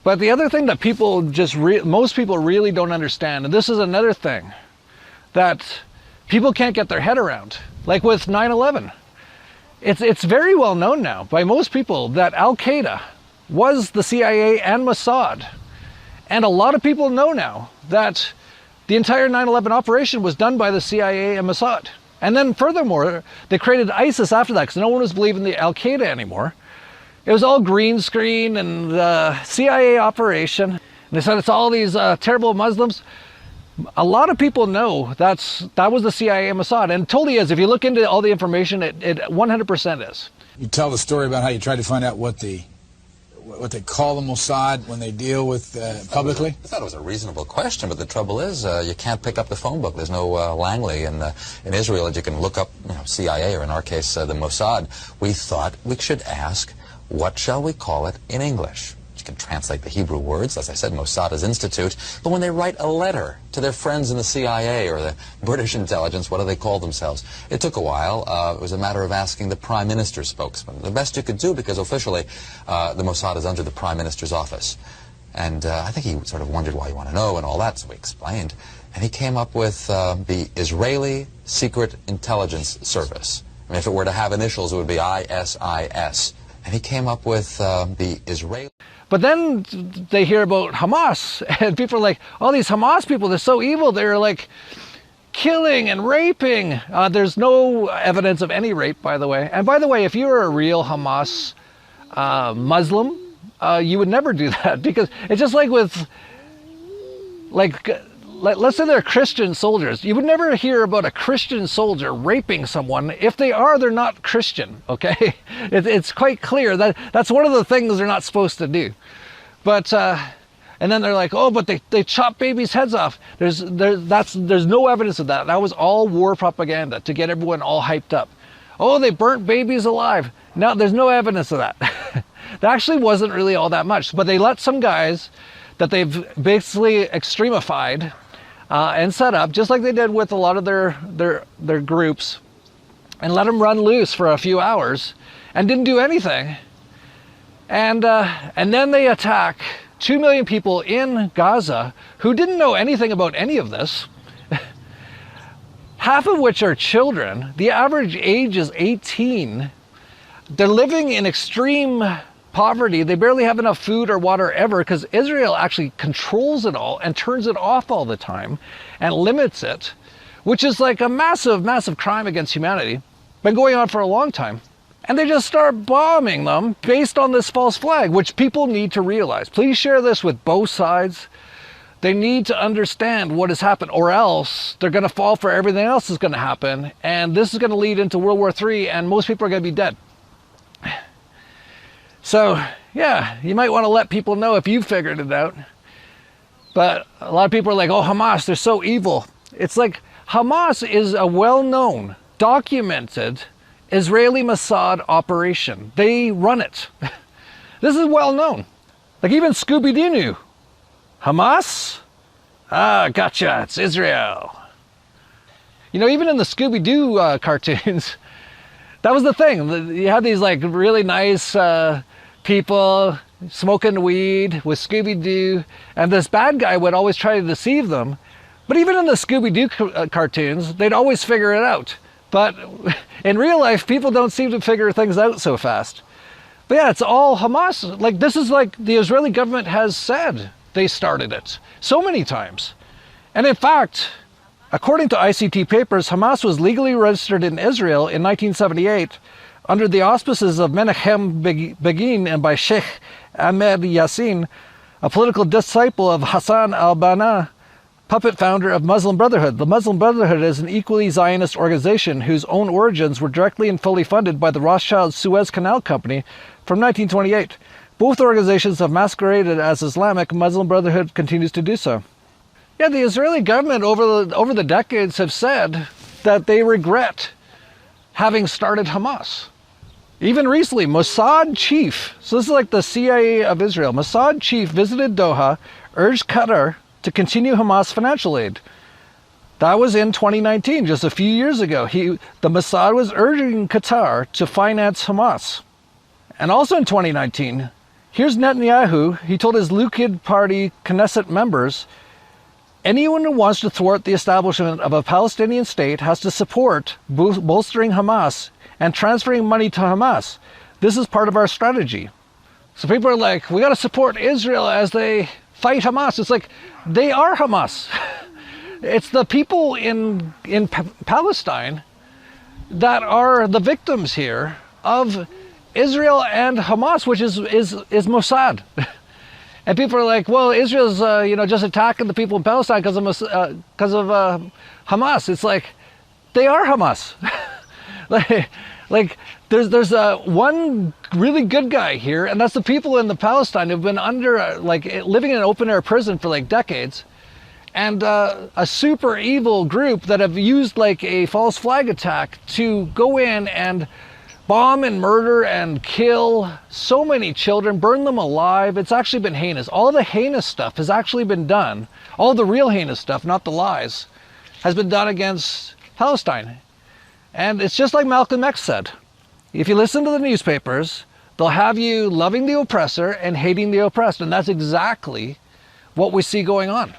But the other thing that people most people really don't understand, and this is another thing that people can't get their head around, like with 9/11. It's very well known now by most people that Al-Queda was the CIA and Mossad. And a lot of people know now that the entire 9/11 operation was done by the CIA and Mossad. And then furthermore, they created ISIS after that because no one was believing the Al-Queda anymore. It was all green screen and the CIA operation. And they said it's all these terrible Muslims. A lot of people know that was the CIA and Mossad, and it totally is. If you look into all the information, it 100% is. You tell the story about how you tried to find out what they call the Mossad when they deal with publicly. I thought it was a reasonable question, but the trouble is you can't pick up the phone book. There's no Langley in Israel that you can look up, CIA, or in our case the Mossad. We thought we should ask, what shall we call it in English? You can translate the Hebrew words, as I said, Mossad is institute, but when they write a letter to their friends in the CIA or the British intelligence, what do they call themselves? It took a while. It was a matter of asking the Prime Minister's spokesman. The best you could do, because officially the Mossad is under the Prime Minister's office. And I think he sort of wondered why you want to know and all that, so we explained. And he came up with the Israeli Secret Intelligence Service. I mean, if it were to have initials, it would be ISIS. And he came up with the Israeli... But then they hear about Hamas, and people are like, oh, these Hamas people, they're so evil. They're like killing and raping. There's no evidence of any rape, by the way. And by the way, if you were a real Hamas Muslim, you would never do that, because it's just like with, let's say they're Christian soldiers. You would never hear about a Christian soldier raping someone. If they are, they're not Christian, okay? It's quite clear that that's one of the things they're not supposed to do. But, and then they're like, oh, but they chop babies' heads off. There's no evidence of that. That was all war propaganda to get everyone all hyped up. Oh, they burnt babies alive. No, there's no evidence of that. That actually wasn't really all that much. But they let some guys that they've basically extremified and set up, just like they did with a lot of their groups, and let them run loose for a few hours and didn't do anything. And then they attack 2 million people in Gaza who didn't know anything about any of this, half of which are children. The average age is 18. They're living in extreme poverty. They barely have enough food or water ever, because Israel actually controls it all and turns it off all the time and limits it, which is like a massive, massive crime against humanity. Been going on for a long time. And they just start bombing them based on this false flag, which people need to realize. Please share this with both sides. They need to understand what has happened, or else they're going to fall for everything else that's going to happen. And this is going to lead into World War III, and most people are going to be dead. So, yeah, you might want to let people know if you figured it out. But a lot of people are like, oh, Hamas, they're so evil. It's like, Hamas is a well-known, documented Israeli Mossad operation. They run it. This is well-known. Like even Scooby Doo knew. Hamas? Ah, gotcha, it's Israel. You know, even in the Scooby Doo cartoons, that was the thing. You had these like really nice people smoking weed with Scooby Doo, and this bad guy would always try to deceive them. But even in the Scooby Doo cartoons, they'd always figure it out. But in real life, people don't seem to figure things out so fast. But yeah, it's all Hamas. Like, this is like the Israeli government has said they started it so many times. And in fact, according to ICT papers, Hamas was legally registered in Israel in 1978 under the auspices of Menachem Begin and by Sheikh Ahmed Yassin, a political disciple of Hassan al-Banna, puppet founder of Muslim Brotherhood. The Muslim Brotherhood is an equally Zionist organization whose own origins were directly and fully funded by the Rothschild Suez Canal Company from 1928. Both organizations have masqueraded as Islamic. Muslim Brotherhood continues to do so. Yeah, the Israeli government over the decades have said that they regret having started Hamas. Even recently, Mossad chief, so this is like the CIA of Israel, Mossad chief visited Doha, urged Qatar to continue Hamas financial aid. That was in 2019, just a few years ago. The Mossad was urging Qatar to finance Hamas. And also in 2019, Here's Netanyahu. He told his Likud party Knesset members, anyone who wants to thwart the establishment of a Palestinian state has to support bolstering Hamas and transferring money to Hamas. This is part of our strategy. So people are like, we got to support Israel as they fight Hamas. It's like, they are Hamas. It's the people in Palestine that are the victims here of Israel and Hamas, which is Mossad. And people are like, well, Israel's just attacking the people in Palestine because of Hamas. It's like, they are Hamas. like there's one really good guy here, and that's the people in the Palestine who've been under living in an open air prison for like decades, and a super evil group that have used like a false flag attack to go in and bomb and murder and kill so many children, burn them alive. It's actually been heinous. All the heinous stuff has actually been done. All the real heinous stuff, not the lies, has been done against Palestine. And it's just like Malcolm X said. If you listen to the newspapers, they'll have you loving the oppressor and hating the oppressed. And that's exactly what we see going on.